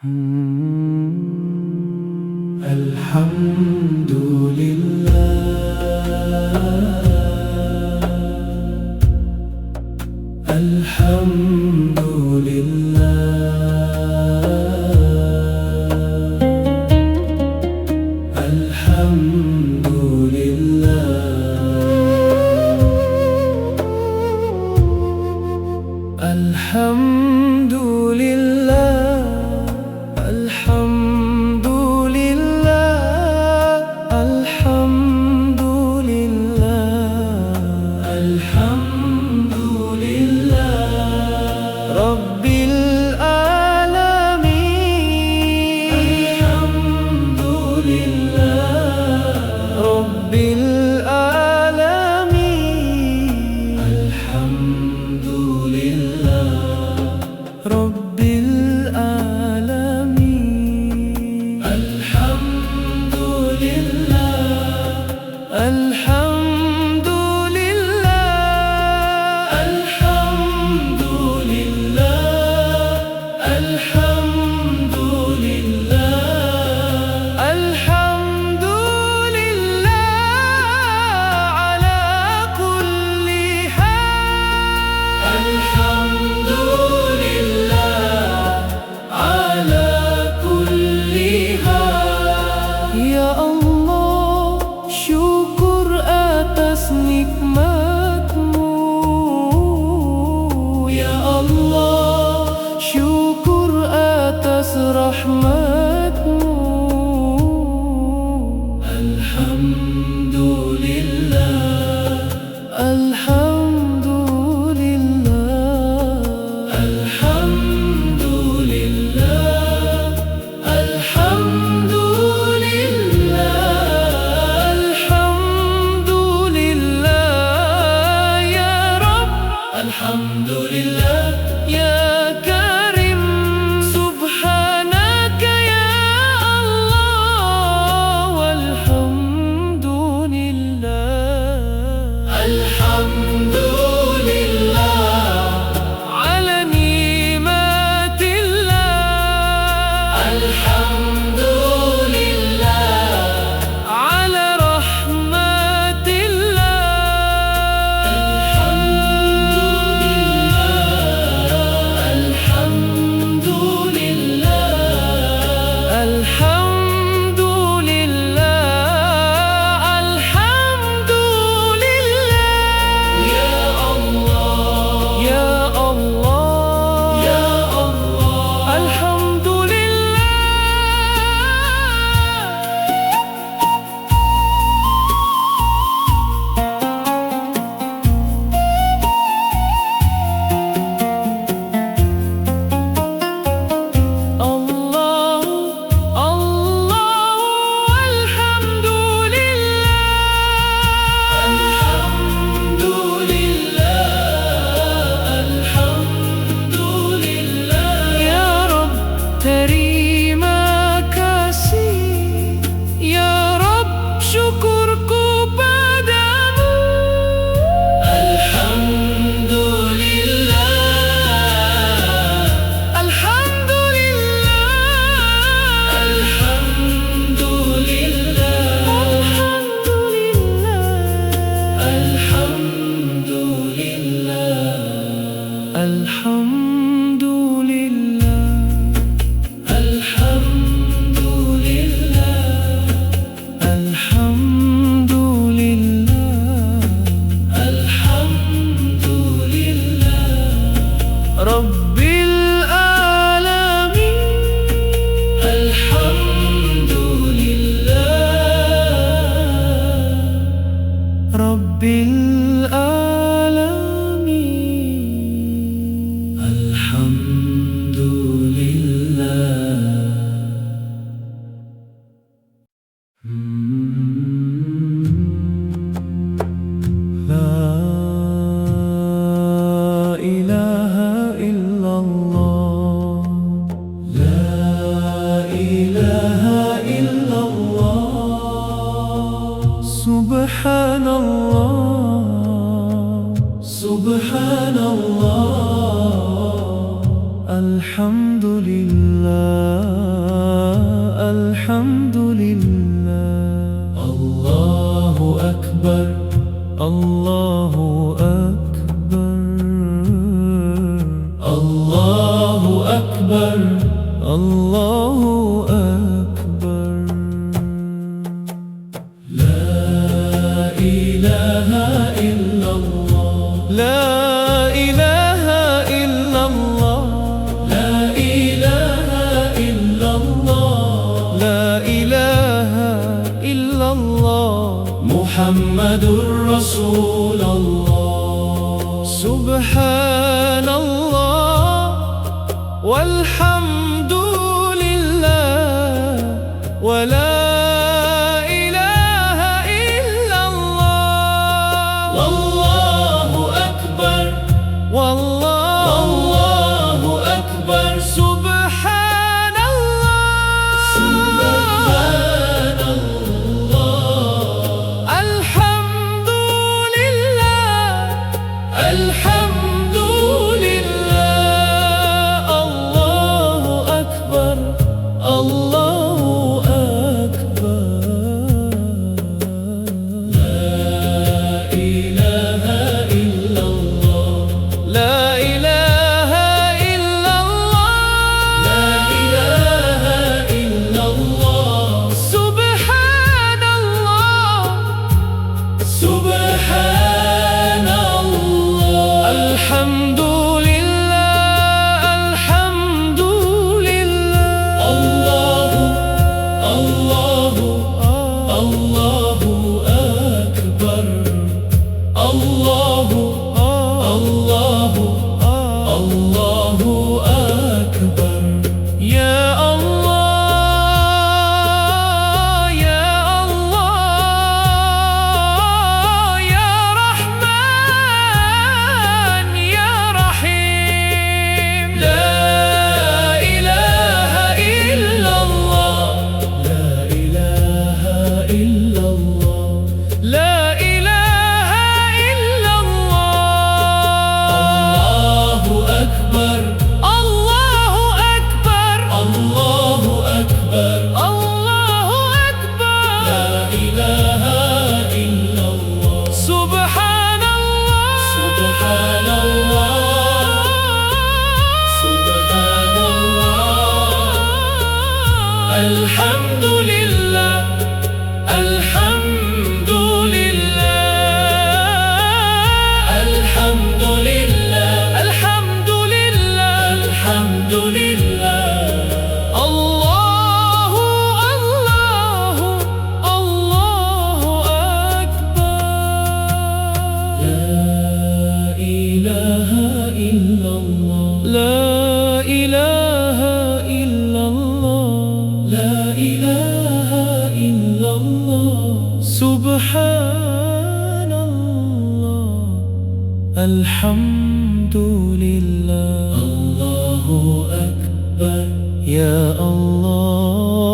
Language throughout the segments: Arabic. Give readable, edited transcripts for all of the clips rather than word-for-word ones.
الحمد لله، الحمد لله، الحمد لله، الحمد لله، الحمد لله، الحمد لله، الحمد لله، رب العالمين، الحمد لله، رب العالمين، الحمد لله، رب العالمين، الحمد لله، الحمد لله، الحمد لله، الحمد لله، الحمد لله على كل حال، الحمد لله على كل حال. Ya Allah, syukur atas nikmat-Mu. Ya Allah, syukur atas rahmat-Mu. Alhamdulillah, alhamdulillah, alhamdulillah, alhamdulillah, alhamdulillah, ya Rabb, alhamdulillah, ya Karim, subhanaka الله أكبر الله أكبر الله أكبر لا إله إلا الله لا إله إلا الله لا إله إلا الله لا إله إلا الله محمد رسول الله سبحان الله والحمد لله ولا إله إلا الله والله أكبر والله أكبر سبحان الله سبحان الله الحمد لله الحمد لله الله أكبر الله أكبر لا إله إلا الله لا إله إلا الله لا إله إلا الله سبحان الله سبحان الله الحمد لله الحمد لله الله الله الله أكبر الله الله الله أكبر يا الله يا الله يا رحمن يا رحيم لا إله إلا الله لا إله إلا الله لا إله إلا الله الله أكبر الله أكبر الله أكبر الله أكبر لا إله إلا الله سبحان الله سبحان الله سبحان الله الحمد لله الحمد لله الحمد لله الحمد لله الحمد لله الله الله الله أكبر لا إله إلا الله لا إله إلا الله لا إله إلا الله سبحان الله الحمد لله الله أكبر يا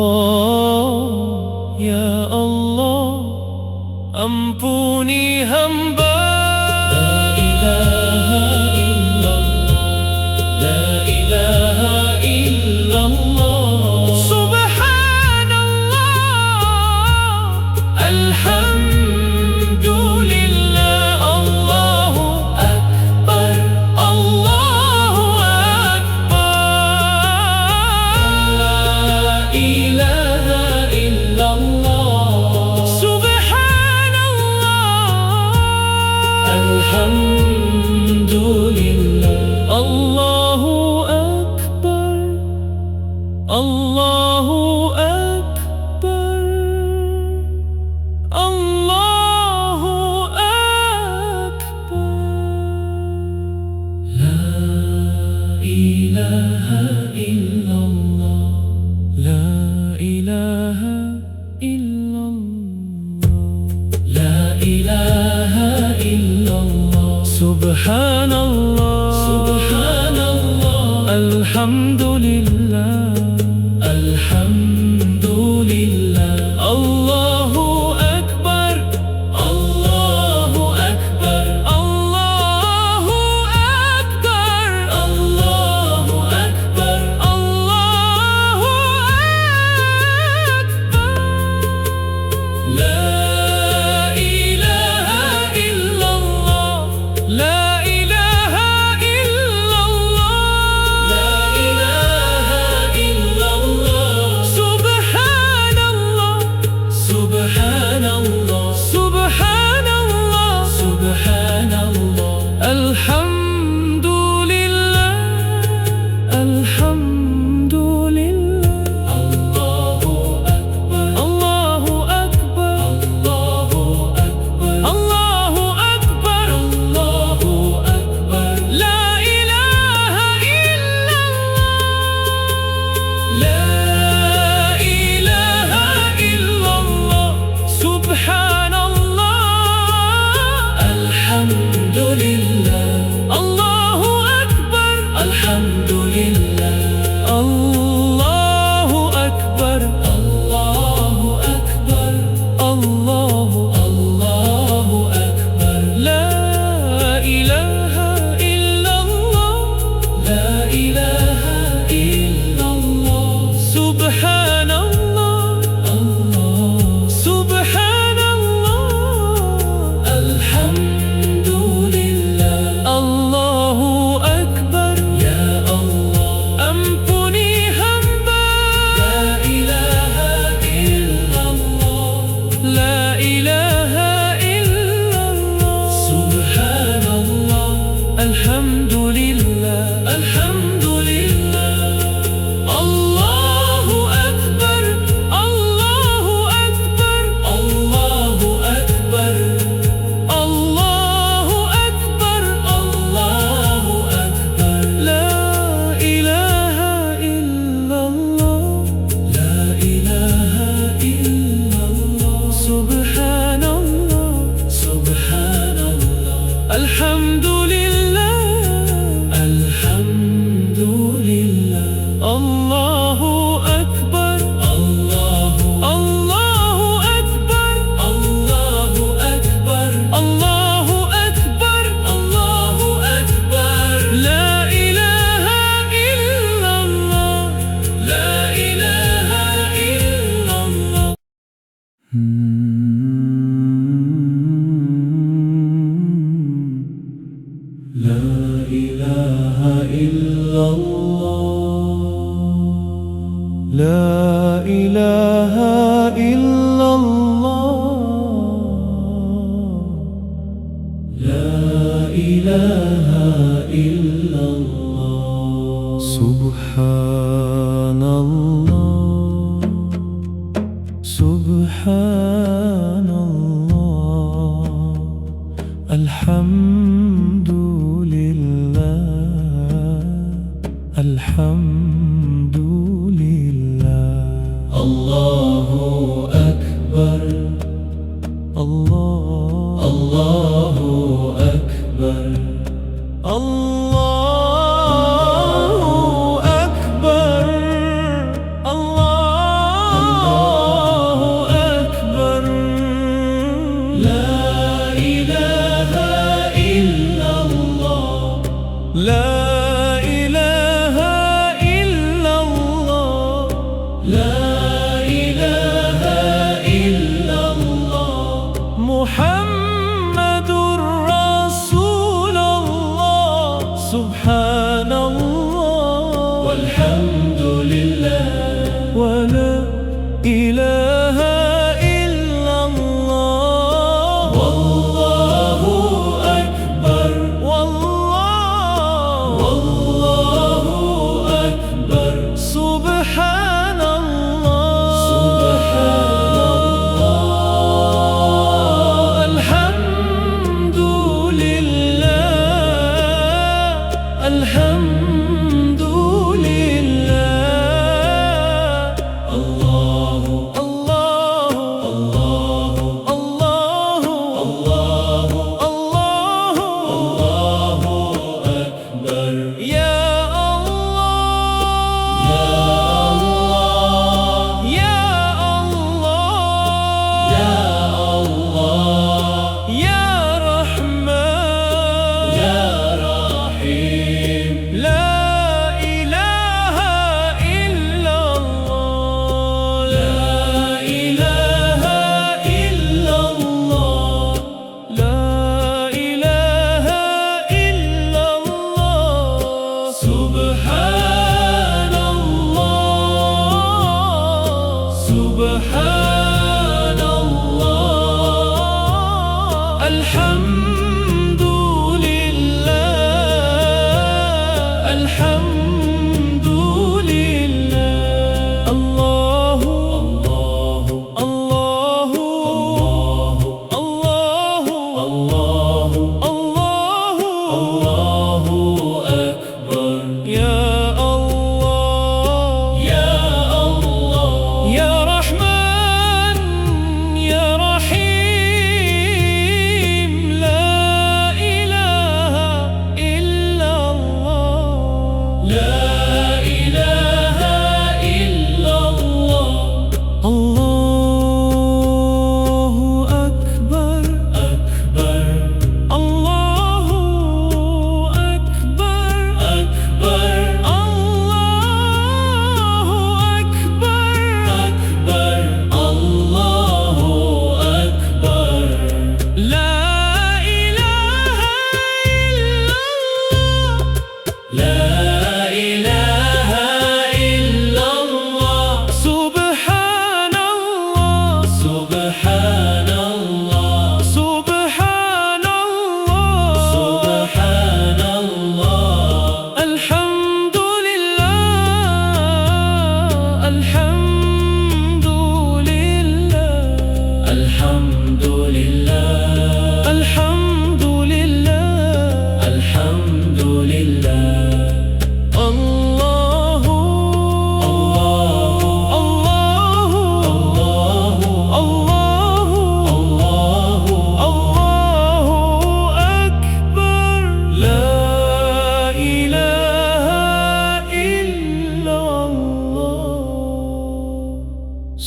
الله يا الله أمبوني hamba لا إله إلا الله لا إله إلا الله سبحان الله الحمد لله الله أكبر الله أكبر لا إله إلا الله سبحان الله الحمد لله الله أكبر الله أكبر الله أكبر لا إله إلا الله لا إله إلا الله لا إله إلا الله سبحان الله سبحان الله الحمد لله الله أكبر الله أكبر الله أكبر الله أكبر الله أكبر لا إله إلا الله لا إله إلا الله لا إله إلا الله لا إله إلا الله لا إله إلا الله سبحان الله سبحان الله الحمد لله الحمد لله الله أكبر الله أكبر الله أكبر الله أكبر لا إله إلا الله لا إله إلا الله لا إله إلا الله محمد رسول الله سبحان الله والحمد لله ولا إله إلا الله والله أكبر والله أكبر سبحان الله سبحان الله الحمد لله الحمد لله الله الله الله الله الله الله الله أكبر يا الله يا الله يا الله يا رحمن يا رحيم لا إله إلا الله لا إله إلا الله لا إله إلا الله سبحان الله سبحان الله الحمد لله الحمد لله الله الله الله الله الله الله الله أكبر يا الله يا الله يا رحمن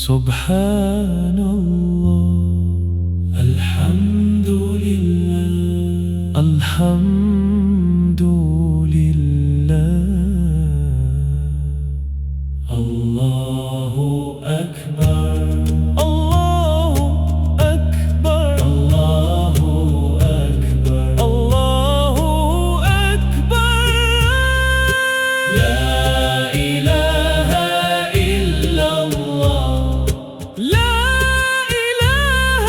سبحان الله. الحمد لله. الحمد لله. الله أكبر. الله أكبر. الله أكبر. الله أكبر. لا إله إلا الله. لا إله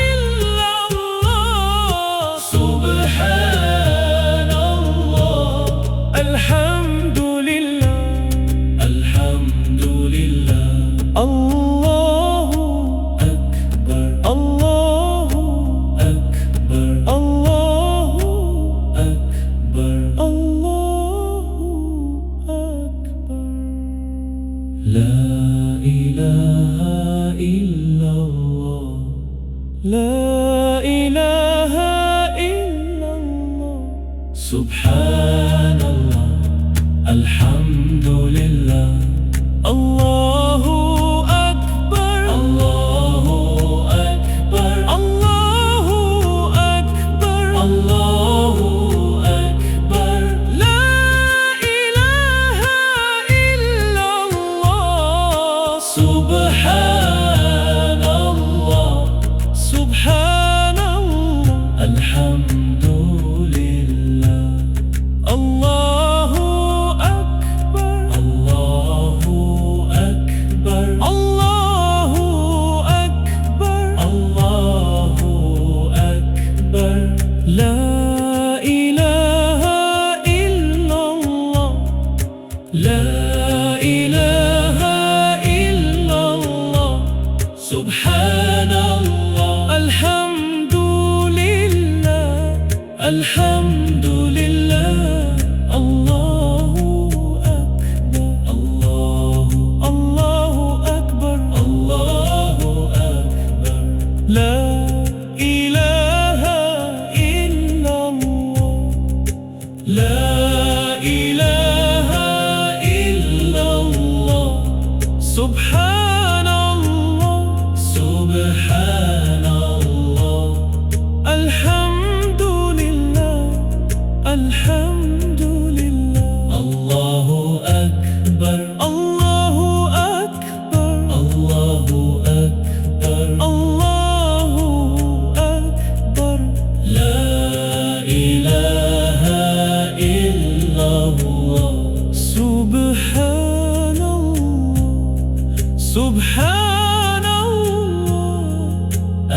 إلا الله. سبحان الله. الحمد لله. الحمد لله. الله أكبر. الله أكبر. الله أكبر. الله أكبر. لا إله إلا الله. لا إله إلا الله. سبحان الله. الحمد لله. الله أكبر. الله أكبر. الله أكبر. الله أكبر. لا إله إلا الله. سبحان الله. سبحان الله. الحمد لله. الله أكبر. الله أكبر. الله أكبر. الله أكبر. لا إله إلا الله. لا إله إلا الله. سبحان الله. الحمد لله. الحمد لله. الله أكبر. الله أكبر. الله أكبر. لا إله إلا الله. لا إله إلا الله. سبحان الله. سبحان الله. الحمد لله. الحمد لله. الله أكبر. الله أكبر. الله أكبر. الله أكبر. لا إله إلا الله. سبحان الله. سبحان الله.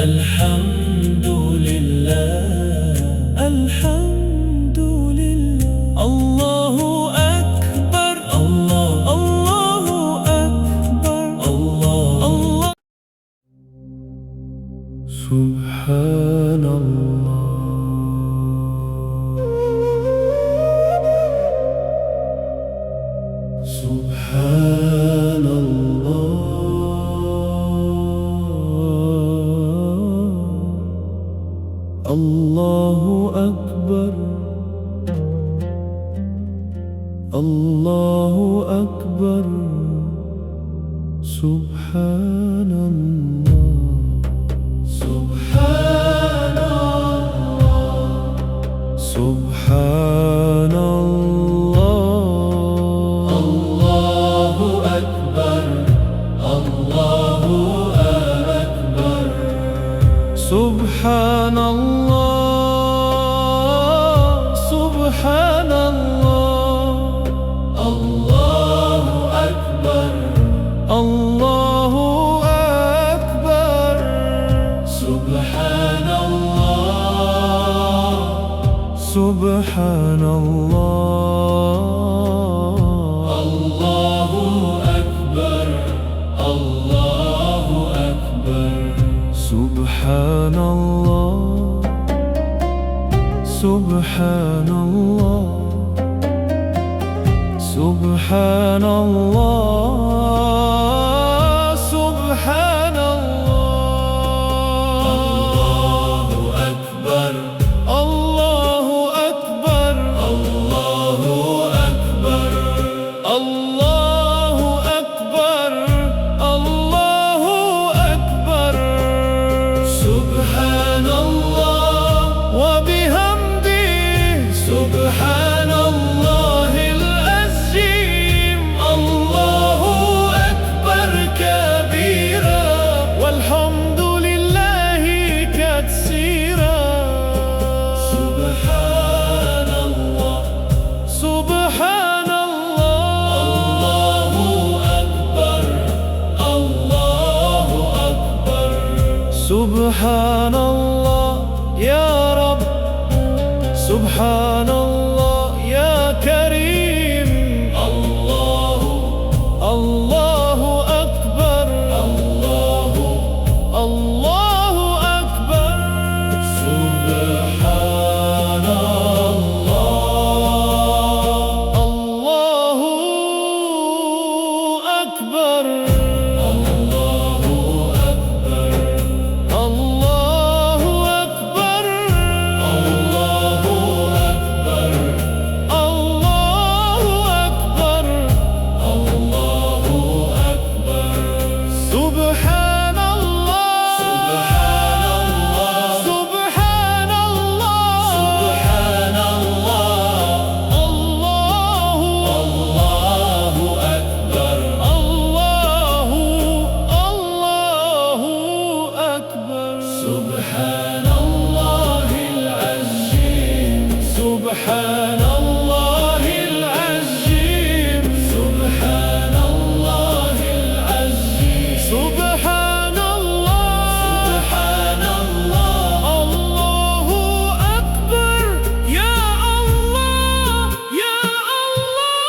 الحمد لله. الحمد لله. الله أكبر. الله أكبر. الله. سبحان الله. سبحان الله. الله أكبر. الله أكبر. سبحان الله. سبحان الله. سبحان الله. الله أكبر. الله أكبر. سبحان الله. سبحان الله. الله أكبر. الله أكبر. سبحان الله. سبحان الله. الله أكبر. الله أكبر. سبحان الله. سبحان الله. سبحان الله. سبحان الله. الله أكبر. الله أكبر. الله أكبر. الله أكبر. الله سبحان الله يا رب، سبحان الله يا كريم. الله الله أكبر، الله الله أكبر. سبحان الله، الله أكبر، الله أكبر، الله أكبر، الله أكبر، الله أكبر، الله أكبر. سبحان الله، سبحان الله، سبحان الله، سبحان الله. الله الله أكبر، الله الله أكبر. سبحان الله العظيم، سبحان الله العظيم، سبحان الله العظيم. سبحان الله، سبحان الله. الله أكبر يا الله، يا الله.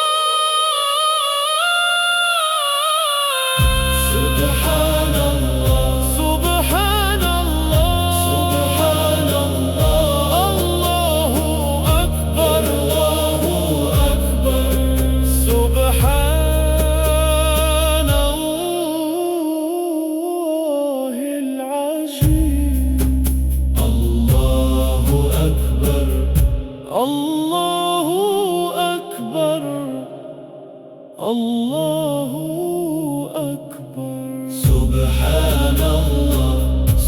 سبحان الله، سبحان الله، سبحان الله. الله أكبر، الله أكبر. سبحان الله العظيم. الله أكبر، الله أكبر، الله أكبر. سبحان الله،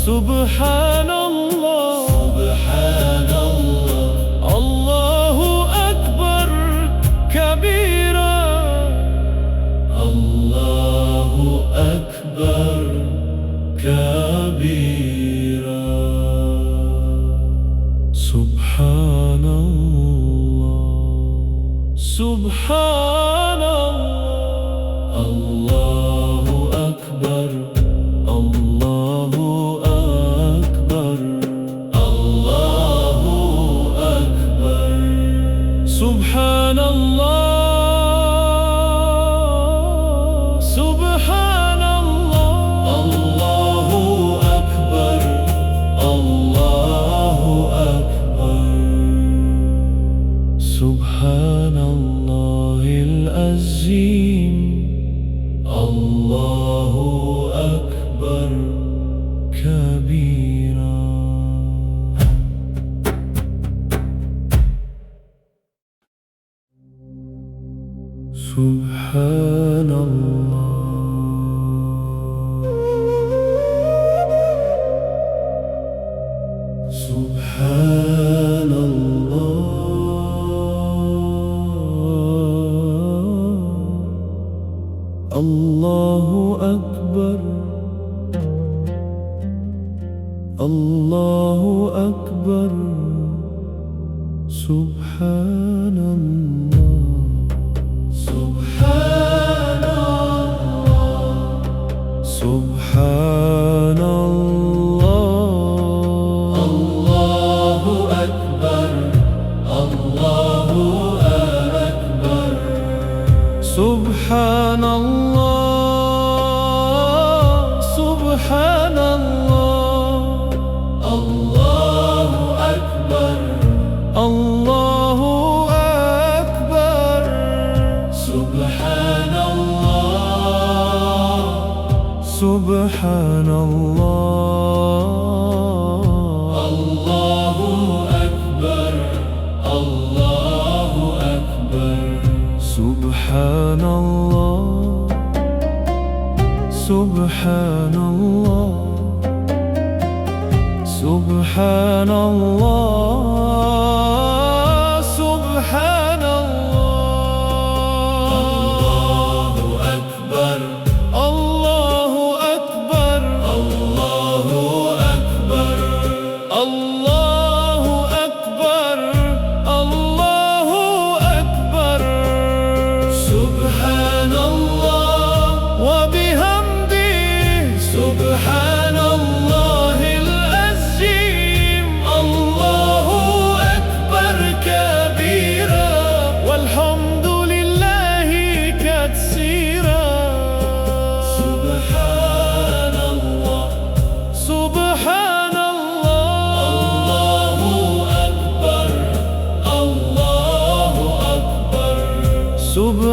سبحان الله، سبحان الله. الله أكبر كبيرا، الله أكبر كبيرا. سبحان الله، سبحان الله. الله أكبر، الله أكبر، الله أكبر. سبحان الله، سبحان الله. الله أكبر، الله أكبر. سبحان الله العظيم. الله أكبر كبيرا. سبحان الله، سبحان الله. الله أكبر، الله أكبر. سبحان الله، سبحان الله، سبحان الله. الله أكبر، الله أكبر. سبحان الله، سبحان الله. الله أكبر، الله أكبر. سبحان الله، سبحان الله. الله أكبر، الله أكبر. سبحان الله، سبحان الله، سبحان الله، سبحان الله. الله أكبر، الله أكبر، الله أكبر، الله أكبر، الله أكبر. سبحان الله وبحمده، سبحان الله العظيم.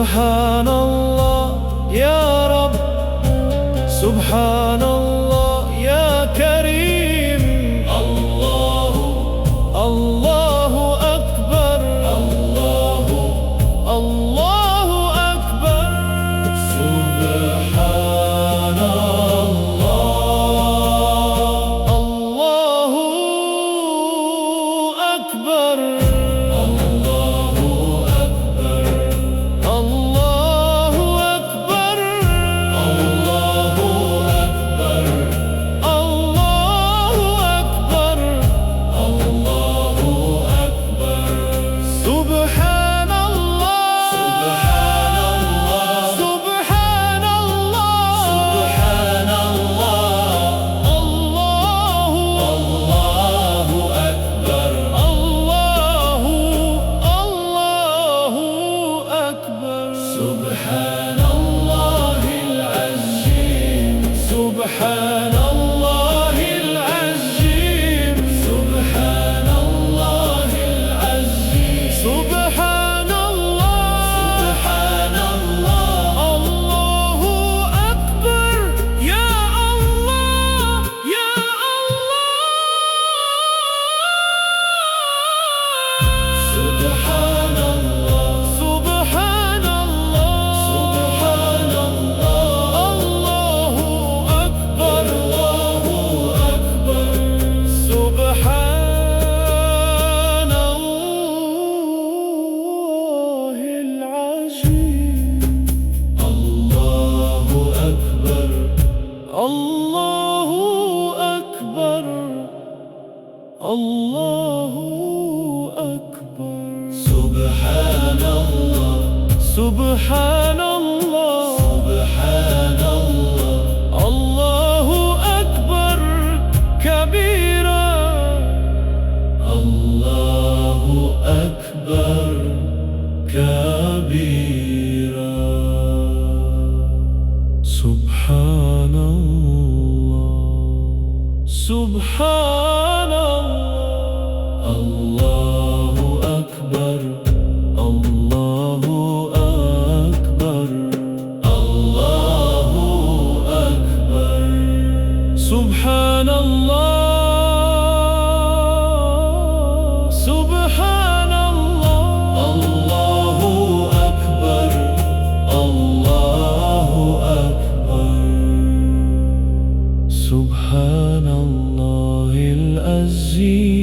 سبحان الله يا رب، سبحان الله يا كريم. الله الله أكبر، الله الله أكبر. سبحان الله، الله أكبر، الله أكبر، الله أكبر، الله أكبر، الله أكبر، الله أكبر. سبحان الله، سبحان الله، سبحان الله، الله الله أكبر، الله الله أكبر. سبحان الله العظيم، سبحان الله العظيم، سبحان الله العظيم، سبحان الله، سبحان الله. الله أكبر يا الله، يا الله. سبحان الله، سبحان الله، سبحان الله. الله أكبر، الله أكبر. سبحان الله العظيم. الله أكبر، الله أكبر، الله أكبر. سبحان الله، سبحان الله، سبحان الله. الله أكبر كبيرا، الله أكبر كبيرا. سبحان الله، سبحان الله. الله أكبر، الله أكبر، الله أكبر. سبحان الله، سبحان الله. الله أكبر، الله أكبر. سبحان الله العظيم.